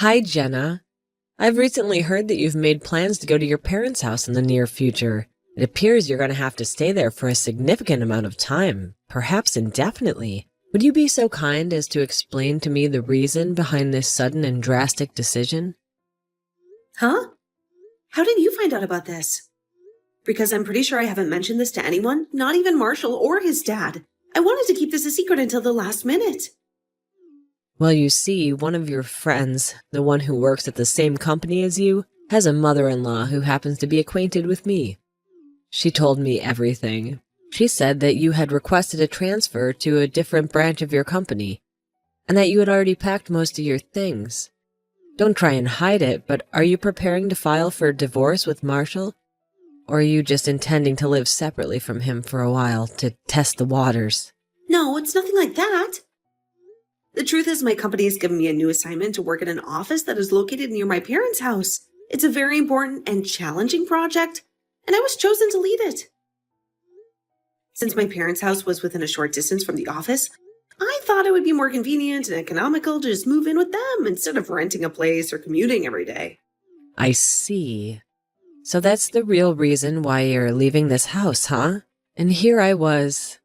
Hi, Jenna. I've recently heard that you've made plans to go to your parents' house in the near future. It appears you're going to have to stay there for a significant amount of time, perhaps indefinitely. Would you be so kind as to explain to me the reason behind this sudden and drastic decision? Huh? How did you find out about this? Because I'm pretty sure I haven't mentioned this to anyone, not even Marshall or his dad. I wanted to keep this a secret until the last minute. Well, you see, one of your friends, the one who works at the same company as you, has a mother-in-law who happens to be acquainted with me. She told me everything. She said that you had requested a transfer to a different branch of your company, and that you had already packed most of your things. Don't try and hide it, but are you preparing to file for divorce with Marshall? Or are you just intending to live separately from him for a while to test the waters? No, it's nothing like that. The truth is, my company has given me a new assignment to work in an office that is located near my parents' house. It's a very important and challenging project, and I was chosen to lead it. Since my parents' house was within a short distance from the office, I thought it would be more convenient and economical to just move in with them instead of renting a place or commuting every day. I see. So that's the real reason why you're leaving this house, huh? And here I was,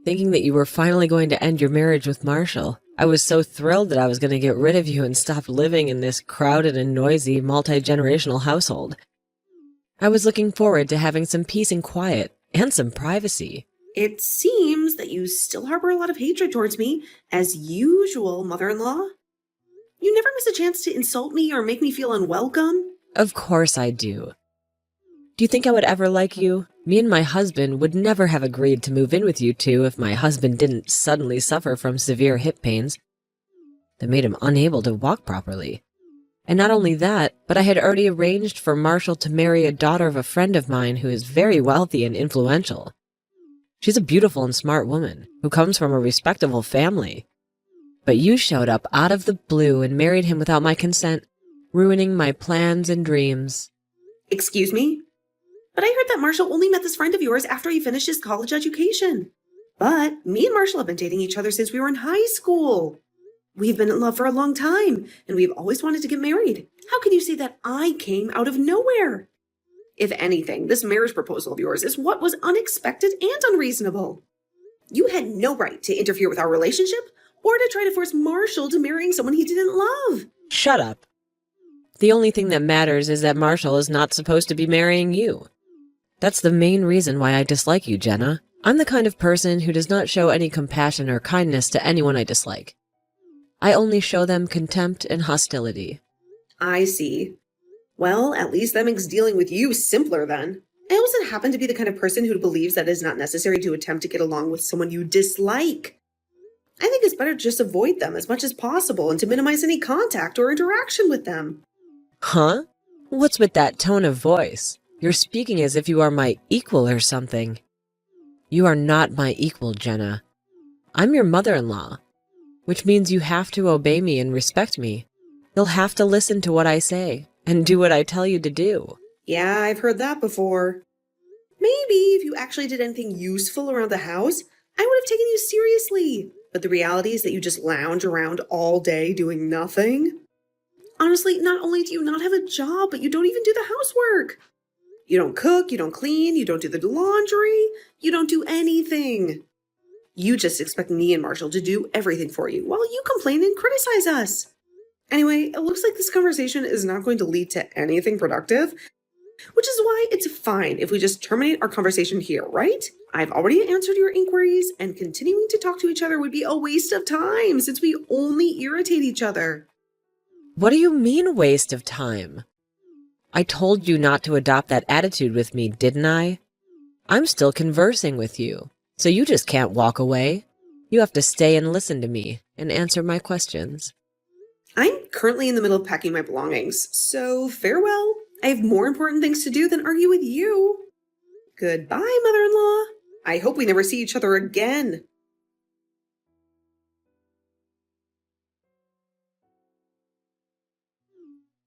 thinking that you were finally going to end your marriage with Marshall. I was so thrilled that I was going to get rid of you and stop living in this crowded and noisy, multi-generational household. I was looking forward to having some peace and quiet, and some privacy. It seems that you still harbor a lot of hatred towards me, as usual, mother-in-law. You never miss a chance to insult me or make me feel unwelcome. Of course I do. Do you think I would ever like you? Me and my husband would never have agreed to move in with you two if my husband didn't suddenly suffer from severe hip pains that made him unable to walk properly. And not only that, but I had already arranged for Marshall to marry a daughter of a friend of mine who is very wealthy and influential. She's a beautiful and smart woman who comes from a respectable family. But you showed up out of the blue and married him without my consent, ruining my plans and dreams. Excuse me? But I heard that Marshall only met this friend of yours after he finished his college education. But me and Marshall have been dating each other since we were in high school. We've been in love for a long time, and we've always wanted to get married. How can you say that I came out of nowhere? If anything, this marriage proposal of yours is what was unexpected and unreasonable. You had no right to interfere with our relationship or to try to force Marshall to marrying someone he didn't love. Shut up. The only thing that matters is that Marshall is not supposed to be marrying you. That's the main reason why I dislike you, Jenna. I'm the kind of person who does not show any compassion or kindness to anyone I dislike. I only show them contempt and hostility. I see. Well, at least that makes dealing with you simpler then. I also happen to be the kind of person who believes that it is not necessary to attempt to get along with someone you dislike. I think it's better to just avoid them as much as possible and to minimize any contact or interaction with them. Huh? What's with that tone of voice? You're speaking as if you are my equal or something. You are not my equal, Jenna. I'm your mother-in-law, which means you have to obey me and respect me. You'll have to listen to what I say and do what I tell you to do. Yeah, I've heard that before. Maybe if you actually did anything useful around the house, I would have taken you seriously. But the reality is that you just lounge around all day doing nothing. Honestly, not only do you not have a job, but you don't even do the housework. You don't cook, you don't clean, you don't do the laundry, you don't do anything. You just expect me and Marshall to do everything for you while you complain and criticize us. Anyway, it looks like this conversation is not going to lead to anything productive, which is why it's fine if we just terminate our conversation here, right? I've already answered your inquiries, and continuing to talk to each other would be a waste of time since we only irritate each other. What do you mean, waste of time? I told you not to adopt that attitude with me, didn't I? I'm still conversing with you, so you just can't walk away. You have to stay and listen to me and answer my questions. I'm currently in the middle of packing my belongings, so farewell. I have more important things to do than argue with you. Goodbye, mother-in-law. I hope we never see each other again.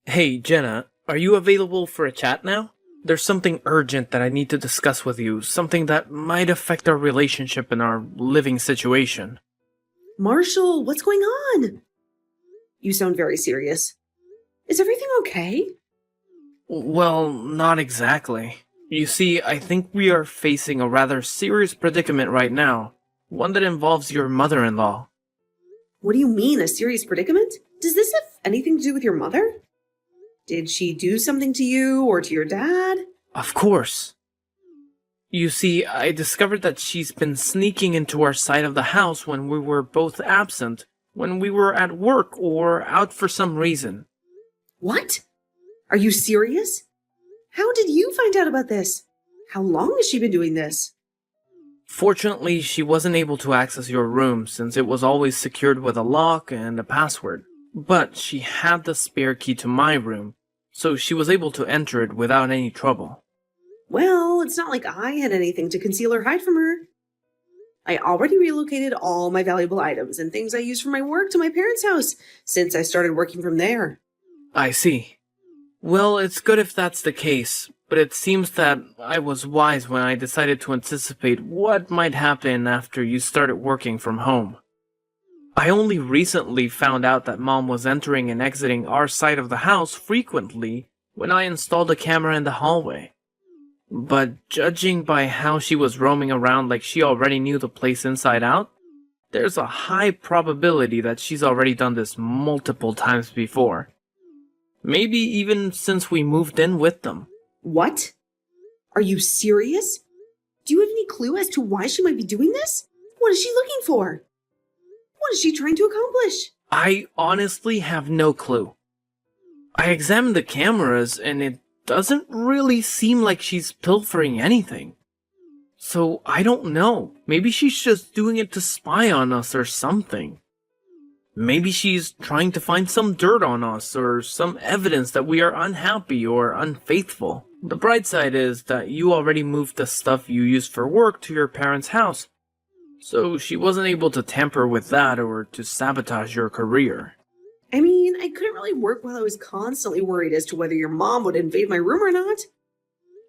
Hey, Jenna, are you available for a chat now? There's something urgent that I need to discuss with you, something that might affect our relationship and our living situation. Marshall, what's going on? You sound very serious. Is everything okay? Well, not exactly. You see, I think we are facing a rather serious predicament right now. One that involves your mother-in-law. What do you mean, a serious predicament? Does this have anything to do with your mother? Did she do something to you or to your dad? Of course. You see, I discovered that she's been sneaking into our side of the house when we were both absent, when we were at work or out for some reason. What? Are you serious? How did you find out about this? How long has she been doing this? Fortunately, she wasn't able to access your room since it was always secured with a lock and a password. But she had the spare key to my room, so she was able to enter it without any trouble. Well, it's not like I had anything to conceal or hide from her. I already relocated all my valuable items and things I use for my work to my parents' house since I started working from there. I see. Well, it's good if that's the case, but it seems that I was wise when I decided to anticipate what might happen after you started working from home. I only recently found out that Mom was entering and exiting our side of the house frequently when I installed a camera in the hallway. But judging by how she was roaming around like she already knew the place inside out, there's a high probability that she's already done this multiple times before. Maybe even since we moved in with them. What? Are you serious? Do you have any clue as to why she might be doing this? What is she looking for? What is she trying to accomplish? I honestly have no clue. I examined the cameras and it doesn't really seem like she's pilfering anything. So I don't know. Maybe she's just doing it to spy on us or something. Maybe she's trying to find some dirt on us or some evidence that we are unhappy or unfaithful. The bright side is that you already moved the stuff you use for work to your parents' house, so she wasn't able to tamper with that or to sabotage your career. I mean, I couldn't really work while I was constantly worried as to whether your mom would invade my room or not.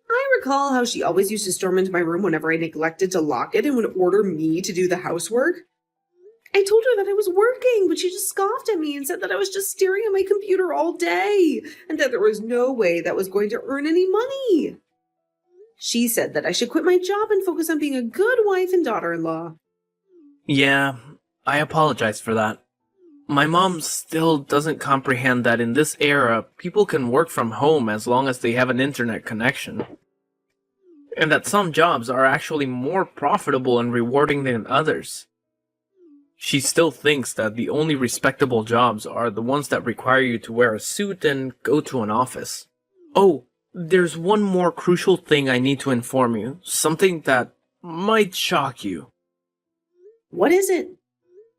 I recall how she always used to storm into my room whenever I neglected to lock it and would order me to do the housework. I told her that I was working, but she just scoffed at me and said that I was just staring at my computer all day and that there was no way that was going to earn any money. She said that I should quit my job and focus on being a good wife and daughter-in-law. Yeah, I apologize for that. My mom still doesn't comprehend that in this era, people can work from home as long as they have an internet connection. And that some jobs are actually more profitable and rewarding than others. She still thinks that the only respectable jobs are the ones that require you to wear a suit and go to an office. Oh, there's one more crucial thing I need to inform you, something that might shock you. What is it?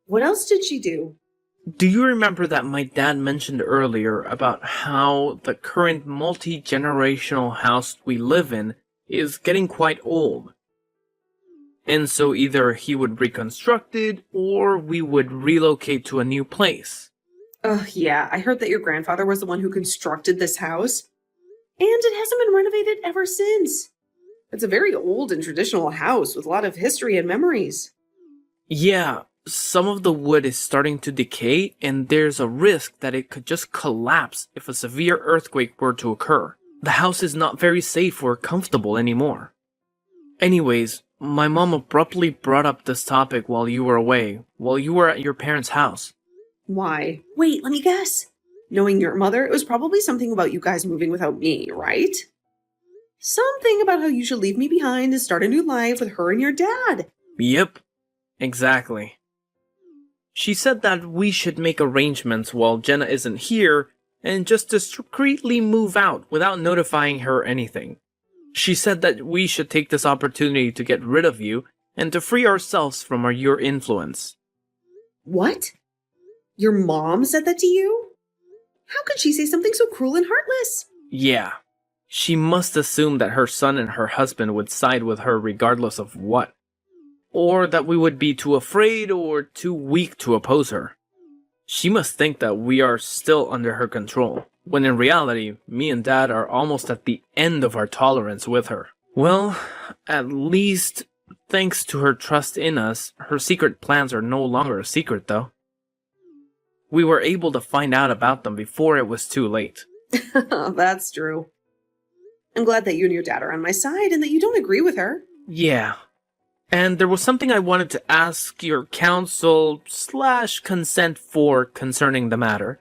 What else did she do? Do you remember that my dad mentioned earlier about how the current multi-generational house we live in is getting quite old? And so either he would reconstruct it or we would relocate to a new place. Yeah, I heard that your grandfather was the one who constructed this house. And it hasn't been renovated ever since. It's a very old and traditional house with a lot of history and memories. Yeah, some of the wood is starting to decay and there's a risk that it could just collapse if a severe earthquake were to occur. The house is not very safe or comfortable anymore. Anyways, my mom abruptly brought up this topic while you were away, while you were at your parents' house. Why? Wait, let me guess. Knowing your mother, it was probably something about you guys moving without me, right? Something about how you should leave me behind and start a new life with her and your dad. Yep, exactly. She said that we should make arrangements while Jenna isn't here and just discreetly move out without notifying her anything. She said that we should take this opportunity to get rid of you and to free ourselves from your influence. What? Your mom said that to you? How could she say something so cruel and heartless? Yeah. She must assume that her son and her husband would side with her regardless of what. Or that we would be too afraid or too weak to oppose her. She must think that we are still under her control, when in reality, me and Dad are almost at the end of our tolerance with her. Well, at least, thanks to her trust in us, her secret plans are no longer a secret though. We were able to find out about them before it was too late. That's true. I'm glad that you and your dad are on my side and that you don't agree with her. Yeah. And there was something I wanted to ask your counsel/consent for concerning the matter.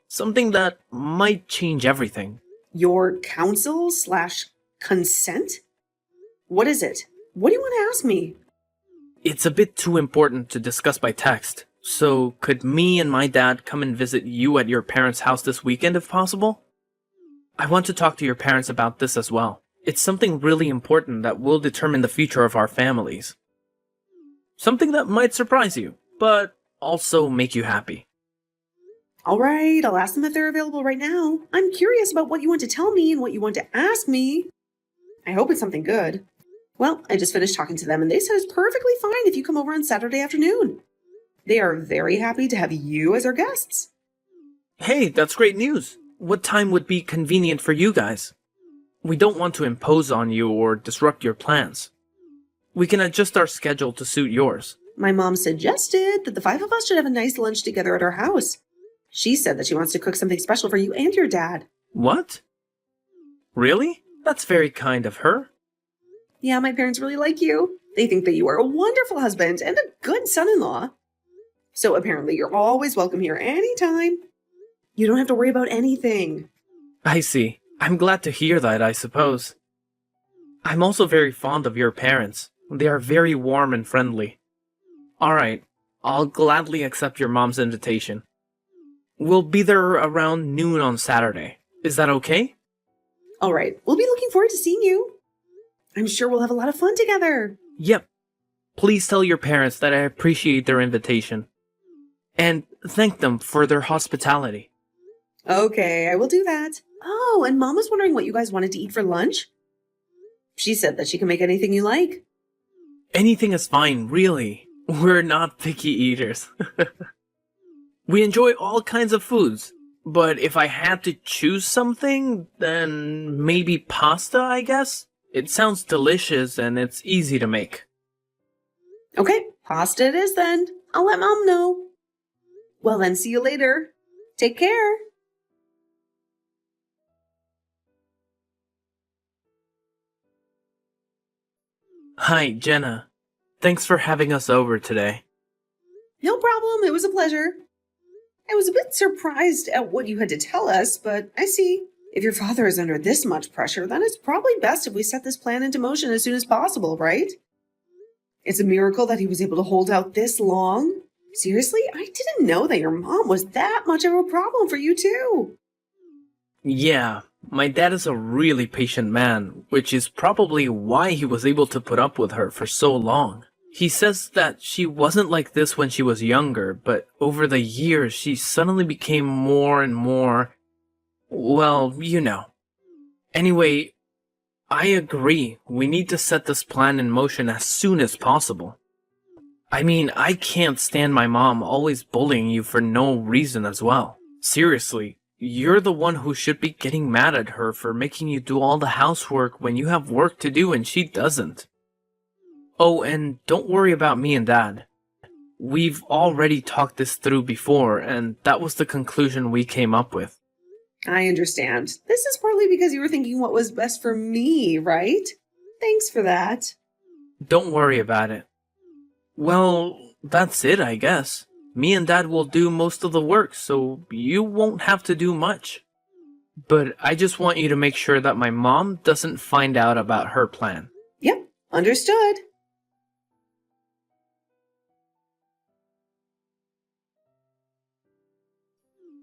Something that might change everything. Your counsel/consent? What is it? What do you want to ask me? It's a bit too important to discuss by text. So could me and my dad come and visit you at your parents' house this weekend if possible? I want to talk to your parents about this as well. It's something really important that will determine the future of our families. Something that might surprise you, but also make you happy. All right, I'll ask them if they're available right now. I'm curious about what you want to tell me and what you want to ask me. I hope it's something good. Well, I just finished talking to them and they said it's perfectly fine if you come over on Saturday afternoon. They are very happy to have you as our guests. Hey, that's great news. What time would be convenient for you guys? We don't want to impose on you or disrupt your plans. We can adjust our schedule to suit yours. My mom suggested that the 5 of us should have a nice lunch together at our house. She said that she wants to cook something special for you and your dad. What? Really? That's very kind of her. Yeah, my parents really like you. They think that you are a wonderful husband and a good son-in-law. So apparently you're always welcome here anytime. You don't have to worry about anything. I see. I'm glad to hear that, I suppose. I'm also very fond of your parents. They are very warm and friendly. Alright, I'll gladly accept your mom's invitation. We'll be there around noon on Saturday. Is that okay? All right, we'll be looking forward to seeing you. I'm sure we'll have a lot of fun together. Yep. Please tell your parents that I appreciate their invitation. And thank them for their hospitality. Okay, I will do that. Oh, and Mom was wondering what you guys wanted to eat for lunch. She said that she can make anything you like. Anything is fine, really. We're not picky eaters. We enjoy all kinds of foods. But if I had to choose something, then maybe pasta, I guess? It sounds delicious and it's easy to make. Okay, pasta it is then. I'll let Mom know. Well then, see you later. Take care. Hi, Jenna. Thanks for having us over today. No problem, it was a pleasure. I was a bit surprised at what you had to tell us, but I see. If your father is under this much pressure, then it's probably best if we set this plan into motion as soon as possible, right? It's a miracle that he was able to hold out this long. Seriously, I didn't know that your mom was that much of a problem for you too. Yeah, my dad is a really patient man, which is probably why he was able to put up with her for so long. He says that she wasn't like this when she was younger, but over the years she suddenly became more and more, well, you know. Anyway, I agree. We need to set this plan in motion as soon as possible. I mean, I can't stand my mom always bullying you for no reason as well. Seriously, you're the one who should be getting mad at her for making you do all the housework when you have work to do and she doesn't. Oh, and don't worry about me and Dad. We've already talked this through before, and that was the conclusion we came up with. I understand. This is partly because you were thinking what was best for me, right? Thanks for that. Don't worry about it. Well, that's it, I guess. Me and Dad will do most of the work, so you won't have to do much. But I just want you to make sure that my mom doesn't find out about her plan. Yep, understood.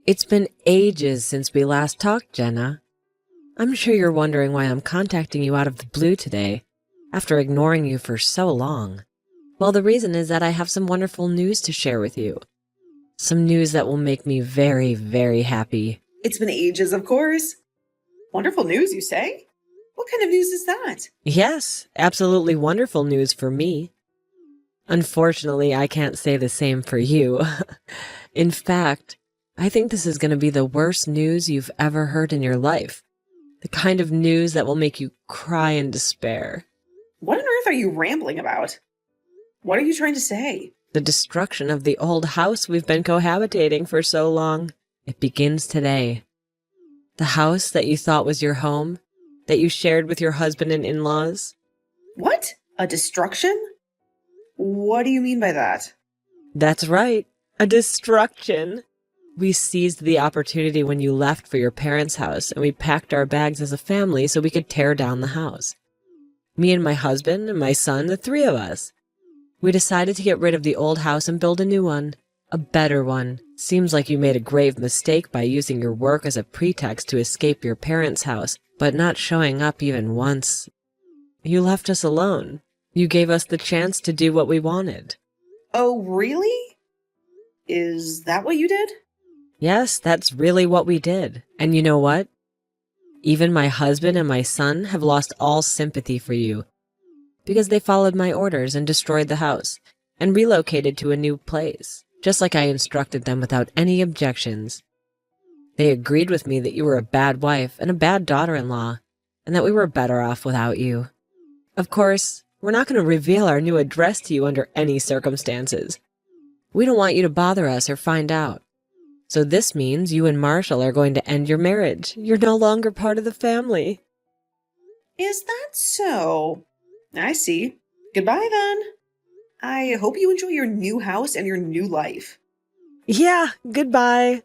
It's been ages since we last talked, Jenna. I'm sure you're wondering why I'm contacting you out of the blue today, after ignoring you for so long. Well, the reason is that I have some wonderful news to share with you. Some news that will make me very, very happy. It's been ages, of course. Wonderful news, you say? What kind of news is that? Yes, absolutely wonderful news for me. Unfortunately, I can't say the same for you. In fact, I think this is going to be the worst news you've ever heard in your life. The kind of news that will make you cry in despair. What on earth are you rambling about? What are you trying to say? The destruction of the old house we've been cohabitating for so long. It begins today. The house that you thought was your home, that you shared with your husband and in-laws. What? A destruction? What do you mean by that? That's right, a destruction. We seized the opportunity when you left for your parents' house, and we packed our bags as a family so we could tear down the house. Me and my husband and my son, the three of us. We decided to get rid of the old house and build a new one. A better one. Seems like you made a grave mistake by using your work as a pretext to escape your parents' house, but not showing up even once. You left us alone. You gave us the chance to do what we wanted. Oh, really? Is that what you did? Yes, that's really what we did. And you know what? Even my husband and my son have lost all sympathy for you, because they followed my orders and destroyed the house, and relocated to a new place, just like I instructed them without any objections. They agreed with me that you were a bad wife and a bad daughter-in-law, and that we were better off without you. Of course, we're not going to reveal our new address to you under any circumstances. We don't want you to bother us or find out. So this means you and Marshall are going to end your marriage. You're no longer part of the family. Is that so? I see. Goodbye then. I hope you enjoy your new house and your new life. Yeah, goodbye.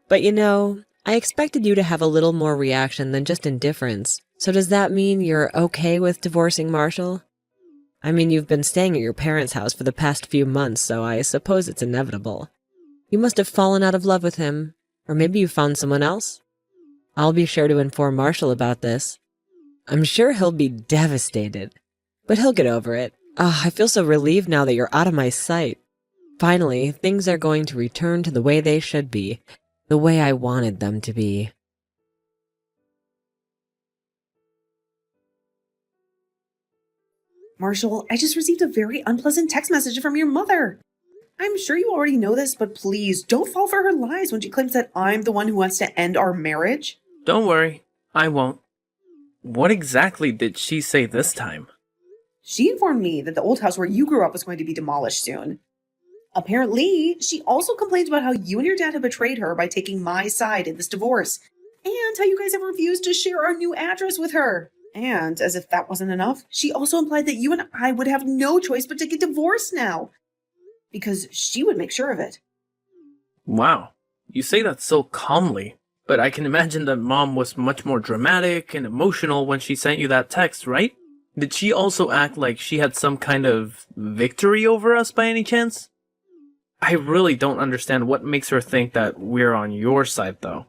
But you know, I expected you to have a little more reaction than just indifference. So does that mean you're okay with divorcing Marshall? I mean, you've been staying at your parents' house for the past few months, so I suppose it's inevitable. You must have fallen out of love with him, or maybe you found someone else. I'll be sure to inform Marshall about this. I'm sure he'll be devastated, but he'll get over it. I feel so relieved now that you're out of my sight. Finally, things are going to return to the way they should be, the way I wanted them to be. Marshall, I just received a very unpleasant text message from your mother. I'm sure you already know this, but please don't fall for her lies when she claims that I'm the one who wants to end our marriage. Don't worry, I won't. What exactly did she say this time? She informed me that the old house where you grew up was going to be demolished soon. Apparently, she also complained about how you and your dad have betrayed her by taking my side in this divorce, and how you guys have refused to share our new address with her. And, as if that wasn't enough, she also implied that you and I would have no choice but to get divorced now, because she would make sure of it. Wow, you say that so calmly, but I can imagine that Mom was much more dramatic and emotional when she sent you that text, right? Did she also act like she had some kind of victory over us by any chance? I really don't understand what makes her think that we're on your side, though.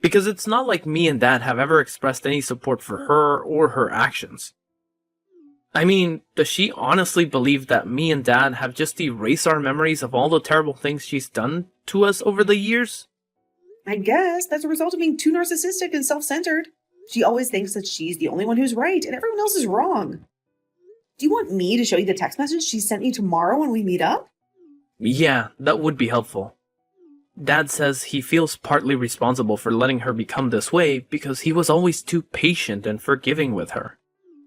Because it's not like me and Dad have ever expressed any support for her or her actions. I mean, does she honestly believe that me and Dad have just erased our memories of all the terrible things she's done to us over the years? I guess that's a result of being too narcissistic and self-centered. She always thinks that she's the only one who's right and everyone else is wrong. Do you want me to show you the text message she sent me tomorrow when we meet up? Yeah, that would be helpful. Dad says he feels partly responsible for letting her become this way because he was always too patient and forgiving with her.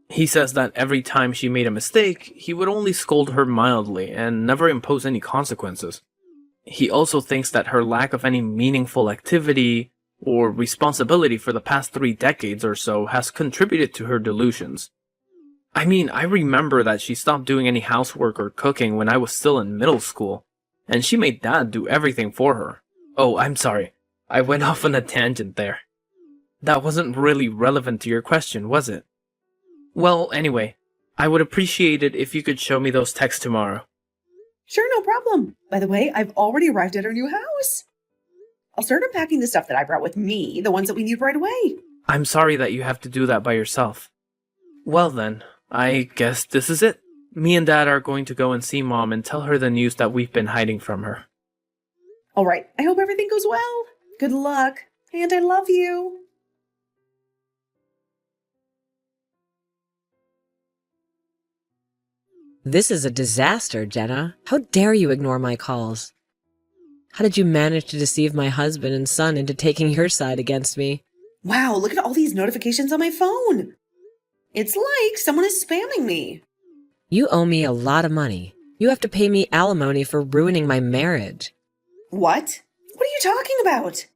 He says that every time she made a mistake, he would only scold her mildly and never impose any consequences. He also thinks that her lack of any meaningful activity or responsibility for the past 3 decades or so has contributed to her delusions. I mean, I remember that she stopped doing any housework or cooking when I was still in middle school, and she made Dad do everything for her. Oh, I'm sorry. I went off on a tangent there. That wasn't really relevant to your question, was it? Well, anyway, I would appreciate it if you could show me those texts tomorrow. Sure, no problem. By the way, I've already arrived at our new house. I'll start unpacking the stuff that I brought with me, the ones that we need right away. I'm sorry that you have to do that by yourself. Well then, I guess this is it. Me and Dad are going to go and see Mom and tell her the news that we've been hiding from her. All right, I hope everything goes well. Good luck, and I love you. This is a disaster, Jenna. How dare you ignore my calls? How did you manage to deceive my husband and son into taking your side against me? Wow, look at all these notifications on my phone. It's like someone is spamming me. You owe me a lot of money. You have to pay me alimony for ruining my marriage. What? What are you talking about?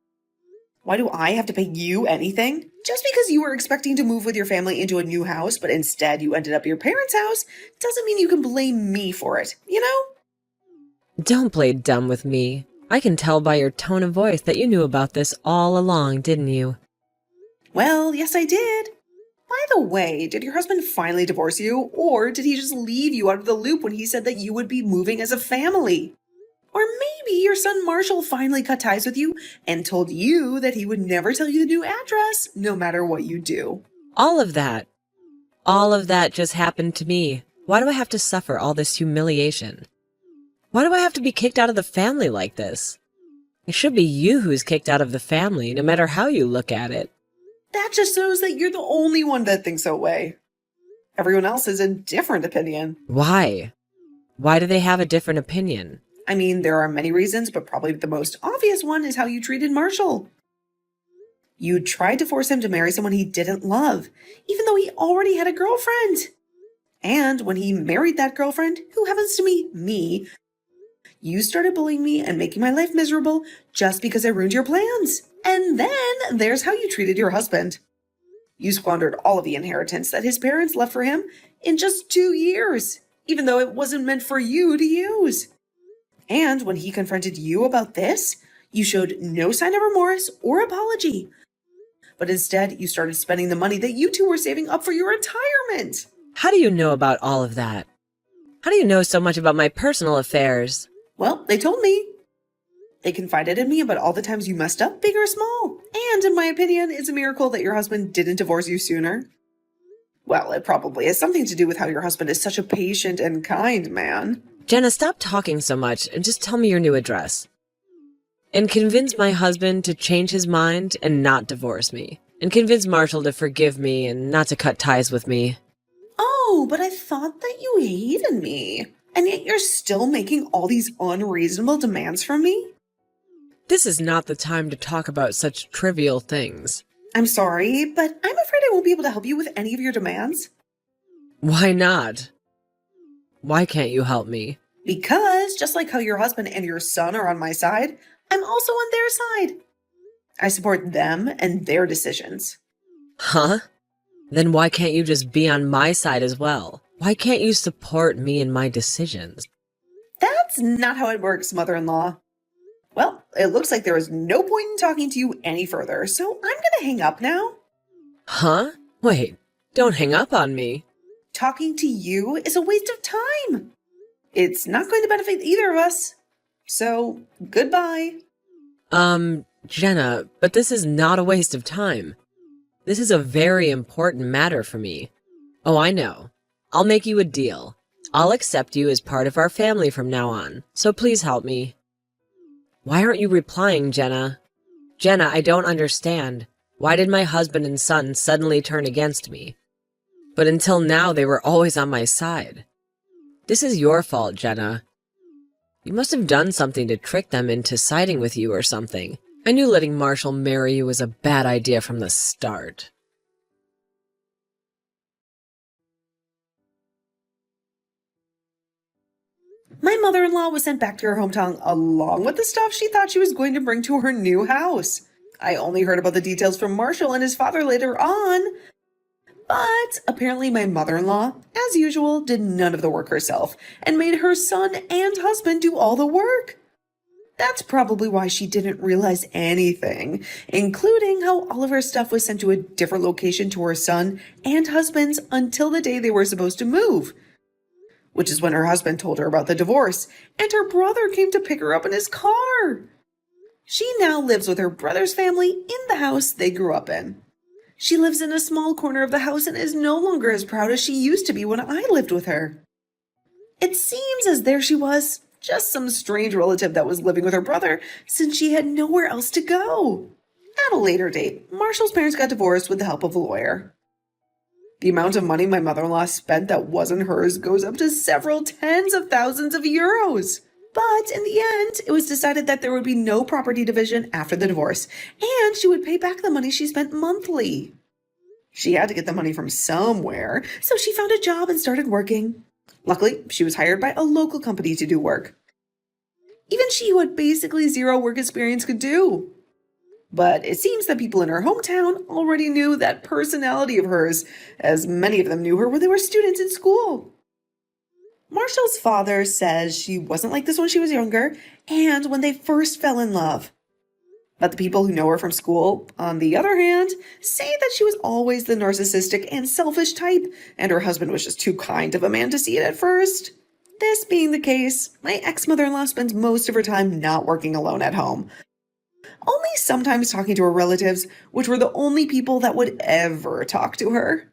Why do I have to pay you anything? Just because you were expecting to move with your family into a new house, but instead you ended up at your parents' house, doesn't mean you can blame me for it, you know? Don't play dumb with me. I can tell by your tone of voice that you knew about this all along, didn't you? Well, yes, I did. By the way, did your husband finally divorce you, or did he just leave you out of the loop when he said that you would be moving as a family? Or maybe your son Marshall finally cut ties with you and told you that he would never tell you the new address, no matter what you do. All of that just happened to me. Why do I have to suffer all this humiliation? Why do I have to be kicked out of the family like this? It should be you who's kicked out of the family, no matter how you look at it. That just shows that you're the only one that thinks that way. Everyone else has a different opinion. Why? Why do they have a different opinion? I mean, there are many reasons, but probably the most obvious one is how you treated Marshall. You tried to force him to marry someone he didn't love, even though he already had a girlfriend. And when he married that girlfriend, who happens to be me, you started bullying me and making my life miserable just because I ruined your plans. And then there's how you treated your husband. You squandered all of the inheritance that his parents left for him in just 2 years, even though it wasn't meant for you to use. And when he confronted you about this, you showed no sign of remorse or apology. But instead, you started spending the money that you two were saving up for your retirement. How do you know about all of that? How do you know so much about my personal affairs? Well, they told me. They confided in me about all the times you messed up, big or small. And in my opinion, it's a miracle that your husband didn't divorce you sooner. Well, it probably has something to do with how your husband is such a patient and kind man. Jenna, stop talking so much and just tell me your new address. And convince my husband to change his mind and not divorce me. And convince Marshall to forgive me and not to cut ties with me. Oh, but I thought that you hated me. And yet you're still making all these unreasonable demands from me? This is not the time to talk about such trivial things. I'm sorry, but I'm afraid I won't be able to help you with any of your demands. Why not? Why can't you help me? Because, just like how your husband and your son are on my side, I'm also on their side. I support them and their decisions. Huh? Then why can't you just be on my side as well? Why can't you support me in my decisions? That's not how it works, mother-in-law. Well, it looks like there is no point in talking to you any further, so I'm gonna hang up now. Huh? Wait, don't hang up on me. Talking to you is a waste of time. It's not going to benefit either of us. So, goodbye. Jenna, but this is not a waste of time. This is a very important matter for me. Oh, I know. I'll make you a deal. I'll accept you as part of our family from now on, so please help me. Why aren't you replying, Jenna? Jenna, I don't understand. Why did my husband and son suddenly turn against me? But until now, they were always on my side. This is your fault, Jenna. You must have done something to trick them into siding with you or something. I knew letting Marshall marry you was a bad idea from the start. My mother-in-law was sent back to her hometown along with the stuff she thought she was going to bring to her new house. I only heard about the details from Marshall and his father later on. But apparently my mother-in-law, as usual, did none of the work herself and made her son and husband do all the work. That's probably why she didn't realize anything, including how all of her stuff was sent to a different location to her son and husband's until the day they were supposed to move. Which is when her husband told her about the divorce, and her brother came to pick her up in his car. She now lives with her brother's family in the house they grew up in. She lives in a small corner of the house and is no longer as proud as she used to be when I lived with her. It seems as there she was, just some strange relative that was living with her brother since she had nowhere else to go. At a later date, Marshall's parents got divorced with the help of a lawyer. The amount of money my mother-in-law spent that wasn't hers goes up to several tens of thousands of euros. But in the end, it was decided that there would be no property division after the divorce, and she would pay back the money she spent monthly. She had to get the money from somewhere, so she found a job and started working. Luckily, she was hired by a local company to do work. Even she, who had basically zero work experience, could do. But it seems that people in her hometown already knew that personality of hers, as many of them knew her when they were students in school. Marshall's father says she wasn't like this when she was younger and when they first fell in love. But the people who know her from school, on the other hand, say that she was always the narcissistic and selfish type, and her husband was just too kind of a man to see it at first. This being the case, my ex-mother-in-law spends most of her time not working alone at home, only sometimes talking to her relatives, which were the only people that would ever talk to her.